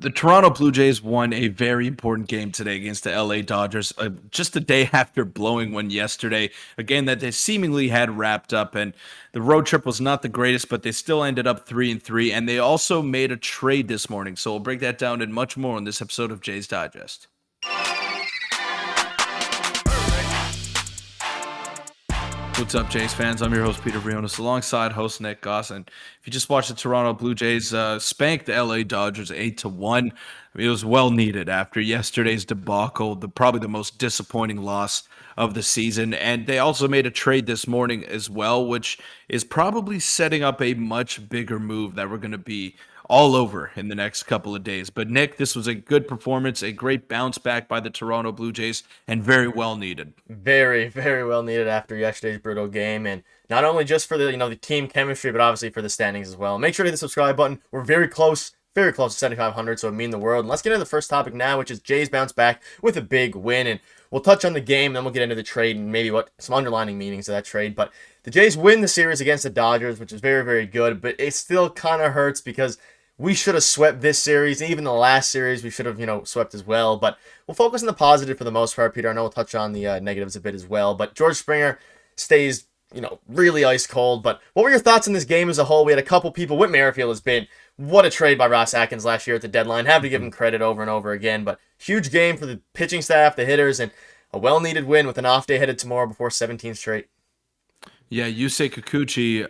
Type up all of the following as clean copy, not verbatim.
The Toronto Blue Jays won a very important game today against the LA Dodgers, just a day after blowing one yesterday, a game that they seemingly had wrapped up. And the road trip was not the greatest, but they still ended up 3-3. And they also made a trade this morning. So we'll break that down and much more in this episode of Jays Digest. What's up, Jays fans? I'm your host, Peter Vryonis, alongside host Nick Gosse. And if you just watched the Toronto Blue Jays spank the LA Dodgers 8-1, it was well needed after yesterday's debacle, probably the most disappointing loss of the season. And they also made a trade this morning as well, which is probably setting up a much bigger move that we're going to be all over in the next couple of days. But Nick, this was a good performance, a great bounce back by the Toronto Blue Jays, and very well needed. Very, very well needed after yesterday's brutal game, and not only just for the team chemistry, but obviously for the standings as well. Make sure to hit the subscribe button. We're very close to 7,500, so it would mean the world. And let's get into the first topic now, which is Jays bounce back with a big win, and we'll touch on the game, then we'll get into the trade and maybe what some underlining meanings of that trade. But the Jays win the series against the Dodgers, which is very, very good, but it still kind of hurts because we should have swept this series. Even the last series, we should have, swept as well. But we'll focus on the positive for the most part, Peter. I know we'll touch on the negatives a bit as well. But George Springer stays, really ice cold. But what were your thoughts on this game as a whole? We had a couple people. Whit Merrifield has been, what a trade by Ross Atkins last year at the deadline. Have to give him credit over and over again. But huge game for the pitching staff, the hitters, and a well-needed win with an off day headed tomorrow before 17 straight. Yeah, Yusei Kikuchi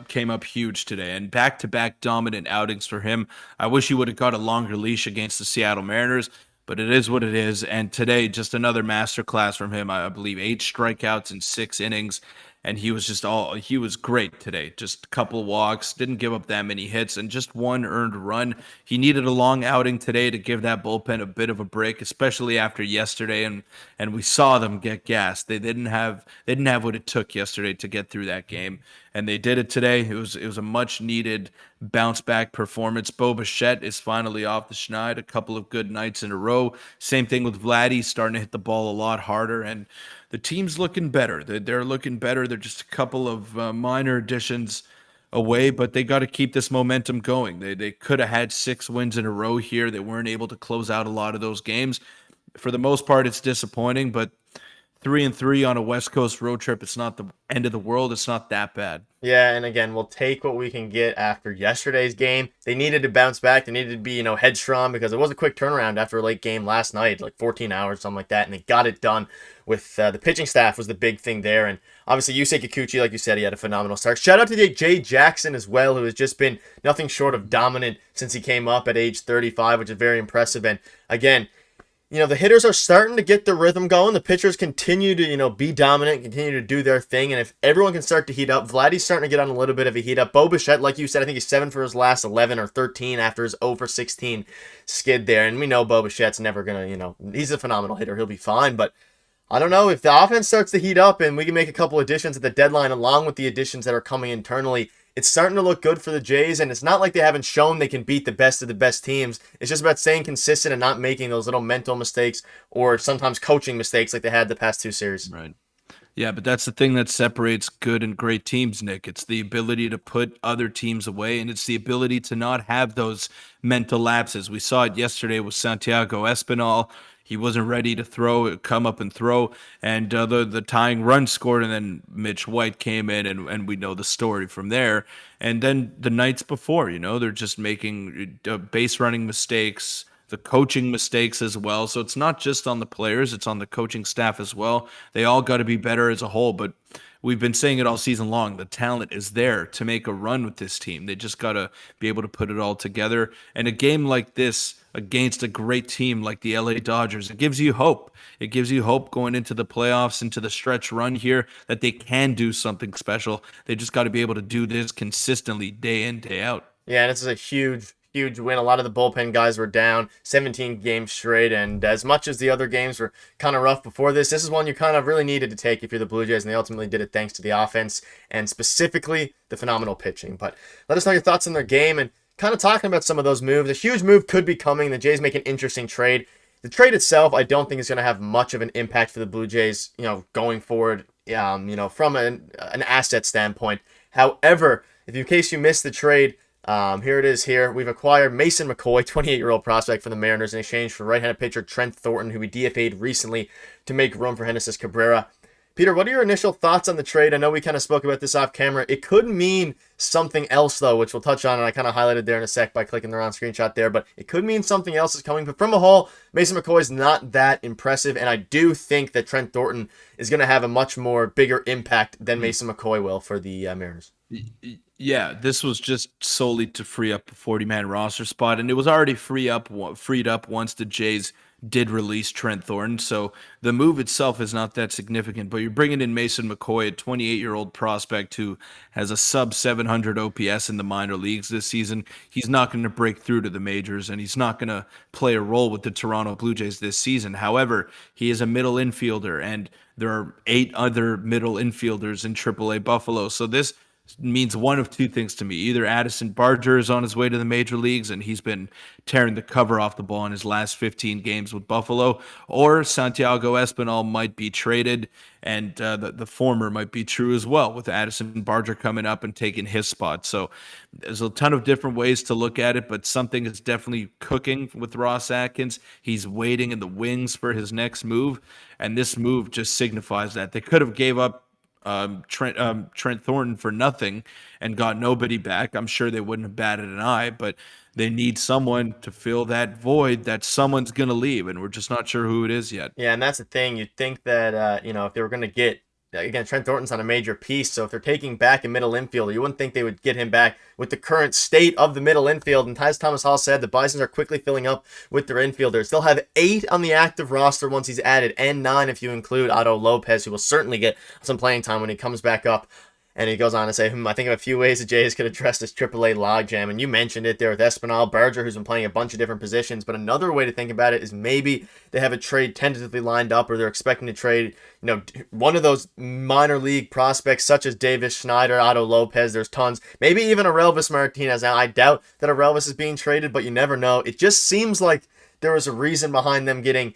came up huge today, and back-to-back dominant outings for him. I wish he would have got a longer leash against the Seattle Mariners, but it is what it is. And today, just another masterclass from him. I believe 8 strikeouts in 6 innings, and he was great today. Just a couple of walks, didn't give up that many hits, and just one earned run. He needed a long outing today to give that bullpen a bit of a break, especially after yesterday, and we saw them get gassed. They didn't have what it took yesterday to get through that game, and they did it today. It was a much needed bounce back performance. Bo Bichette is finally off the schneid, a couple of good nights in a row. Same thing with Vladdy, starting to hit the ball a lot harder, and the team's looking better. They're looking better. They're just a couple of minor additions away, but they got to keep this momentum going. They could have had 6 wins in a row here. They weren't able to close out a lot of those games. For the most part, it's disappointing, but 3-3 on a West Coast road trip, it's not the end of the world. It's not that bad. Yeah, and again, we'll take what we can get after yesterday's game. They needed to bounce back. They needed to be, headstrong because it was a quick turnaround after a late game last night, like 14 hours, something like that, and they got it done with the pitching staff was the big thing there. And obviously, Yusei Kikuchi, like you said, he had a phenomenal start. Shout out to Jay Jackson as well, who has just been nothing short of dominant since he came up at age 35, which is very impressive. And again, the hitters are starting to get the rhythm going. The pitchers continue to, be dominant, continue to do their thing. And if everyone can start to heat up, Vladdy's starting to get on a little bit of a heat up. Bo Bichette, like you said, I think he's 7 for his last 11 or 13 after his 0 for 16 skid there. And we know Bo Bichette's never going to, he's a phenomenal hitter. He'll be fine. But I don't know, if the offense starts to heat up and we can make a couple additions at the deadline along with the additions that are coming internally, it's starting to look good for the Jays, and it's not like they haven't shown they can beat the best of the best teams. It's just about staying consistent and not making those little mental mistakes or sometimes coaching mistakes like they had the past 2 series. Right. Yeah, but that's the thing that separates good and great teams, Nick. It's the ability to put other teams away, and it's the ability to not have those mental lapses. We saw it yesterday with Santiago Espinal. He wasn't ready to come up and throw, and the tying run scored, and then Mitch White came in, and we know the story from there. And then the nights before, they're just making base running mistakes, the coaching mistakes as well. So it's not just on the players, it's on the coaching staff as well. They all got to be better as a whole, but we've been saying it all season long. The talent is there to make a run with this team. They just got to be able to put it all together. And a game like this against a great team like the LA Dodgers, it gives you hope. It gives you hope going into the playoffs, into the stretch run here, that they can do something special. They just got to be able to do this consistently day in, day out. Yeah, and this is a huge win. A lot of the bullpen guys were down 17 games straight, and as much as the other games were kind of rough before this is one you kind of really needed to take if you're the Blue Jays, and they ultimately did it thanks to the offense and specifically the phenomenal pitching. But let us know your thoughts on their game and kind of talking about some of ththose moves. A huge move could be coming. The Jays make an interesting trade. The trade itself, I don't think is going to have much of an impact for the Blue Jays, going forward, from an asset standpoint. However, if in case you missed the trade, Here it is here. We've acquired Mason McCoy, 28-year-old prospect from the Mariners, in exchange for right-handed pitcher Trent Thornton, who we DFA'd recently to make room for Genesis Cabrera. Peter, what are your initial thoughts on the trade? I know we kind of spoke about this off camera. It could mean something else, though, which we'll touch on, and I kind of highlighted there in a sec by clicking the round screenshot there, but it could mean something else is coming. But from a whole, Mason McCoy is not that impressive, and I do think that Trent Thornton is going to have a much more bigger impact than Mason McCoy will for the Mariners. Yeah, this was just solely to free up a 40-man roster spot, and it was already freed up once the Jays did release Trent Thornton. So the move itself is not that significant, but you're bringing in Mason McCoy, a 28-year-old prospect who has a sub 700 OPS in the minor leagues this season. He's not going to break through to the majors, and he's not going to play a role with the Toronto Blue Jays this season. However, he is a middle infielder, and there are 8 other middle infielders in AAA Buffalo. So this means one of two things to me. Either Addison Barger is on his way to the major leagues and he's been tearing the cover off the ball in his last 15 games with Buffalo, or Santiago Espinal might be traded, and the former might be true as well, with Addison Barger coming up and taking his spot. So there's a ton of different ways to look at it, but something is definitely cooking with Ross Atkins. He's waiting in the wings for his next move, and this move just signifies that. They could have gave up Trent Thornton for nothing and got nobody back. I'm sure they wouldn't have batted an eye, but they need someone to fill that void that someone's going to leave, and we're just not sure who it is yet. Yeah, and that's the thing. You'd think that if they were going to get again, Trent Thornton's on a major piece, so if they're taking back a middle infielder, you wouldn't think they would get him back with the current state of the middle infield. And as Thomas Hall said, the Bisons are quickly filling up with their infielders. They'll have 8 on the active roster once he's added, and 9 if you include Otto Lopez, who will certainly get some playing time when he comes back up. And he goes on to say, I think of a few ways the Jays could address this AAA logjam. And you mentioned it there with Espinal, Berger, who's been playing a bunch of different positions. But another way to think about it is maybe they have a trade tentatively lined up, or they're expecting to trade, one of those minor league prospects such as Davis Schneider, Otto Lopez. There's tons. Maybe even Aurelvis Martinez. Now, I doubt that Aurelvis is being traded, but you never know. It just seems like there was a reason behind them getting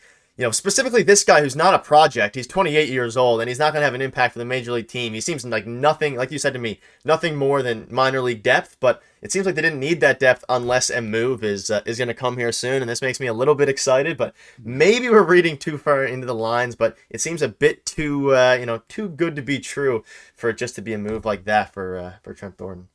specifically this guy who's not a project. He's 28 years old, and he's not going to have an impact for the major league team. He seems like nothing, like you said to me, nothing more than minor league depth, but it seems like they didn't need that depth unless a move is going to come here soon, and this makes me a little bit excited, but maybe we're reading too far into the lines, but it seems a bit too, too good to be true for it just to be a move like that for Trent Thornton.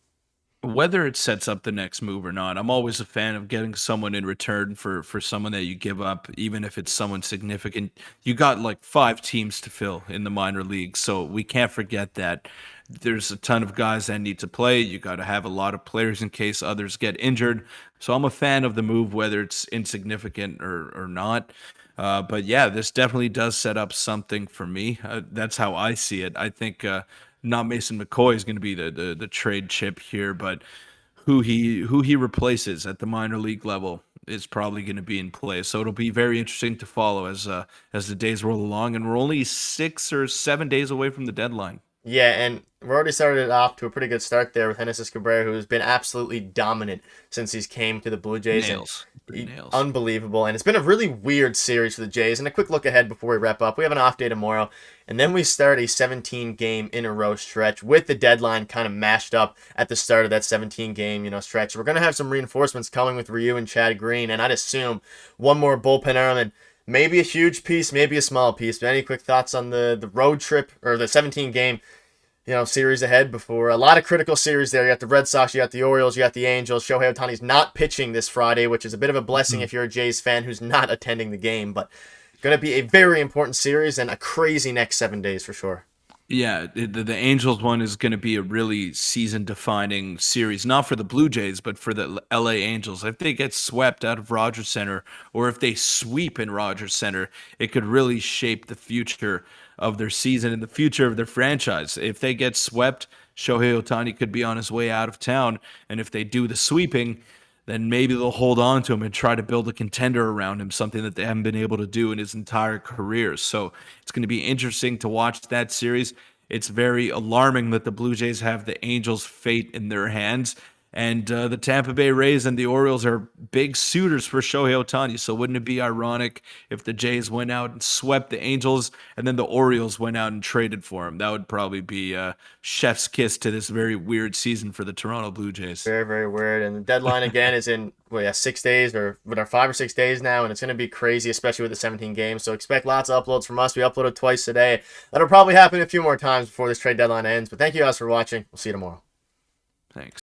Whether it sets up the next move or not, I'm always a fan of getting someone in return for someone that you give up, even if it's someone significant. You got like 5 teams to fill in the minor leagues, so we can't forget that there's a ton of guys that need to play. You got to have a lot of players in case others get injured. So I'm a fan of the move, whether it's insignificant or not. But yeah, this definitely does set up something for me. That's how I see it. I think not Mason McCoy is going to be the trade chip here, but who he replaces at the minor league level is probably going to be in play. So it'll be very interesting to follow as the days roll along, and we're only 6 or 7 days away from the deadline. Yeah, and we're already started off to a pretty good start there with Genesis Cabrera, who has been absolutely dominant since he's came to the Blue Jays. And Nails, nails. unbelievable. And it's been a really weird series for the Jays. And a quick look ahead before we wrap up. We have an off day tomorrow, and then we start a 17-game in a row stretch with the deadline kind of mashed up at the start of that 17-game, stretch. We're going to have some reinforcements coming with Ryu and Chad Green, and I'd assume one more bullpen arm, and maybe a huge piece, maybe a small piece. But any quick thoughts on the road trip or the 17-game series ahead before a lot of critical series there? You got the Red Sox, you got the Orioles, you got the Angels. Shohei Ohtani's not pitching this Friday, which is a bit of a blessing if you're a Jays fan who's not attending the game. But going to be a very important series and a crazy next 7 days for sure. Yeah, the Angels one is going to be a really season-defining series, not for the Blue Jays, but for the LA Angels. If they get swept out of Rogers Center, or if they sweep in Rogers Center, it could really shape the future of their season and the future of their franchise. If they get swept, Shohei Ohtani could be on his way out of town, and if they do the sweeping, then maybe they'll hold on to him and try to build a contender around him, something that they haven't been able to do in his entire career. So it's going to be interesting to watch that series. It's very alarming that the Blue Jays have the Angels' fate in their hands. And the Tampa Bay Rays and the Orioles are big suitors for Shohei Ohtani. So wouldn't it be ironic if the Jays went out and swept the Angels and then the Orioles went out and traded for him? That would probably be a chef's kiss to this very weird season for the Toronto Blue Jays. Very, very weird. And the deadline again is in 6 days or 5 or 6 days now, and it's going to be crazy, especially with the 17 games. So expect lots of uploads from us. We uploaded twice today. That'll probably happen a few more times before this trade deadline ends. But thank you guys for watching. We'll see you tomorrow. Thanks.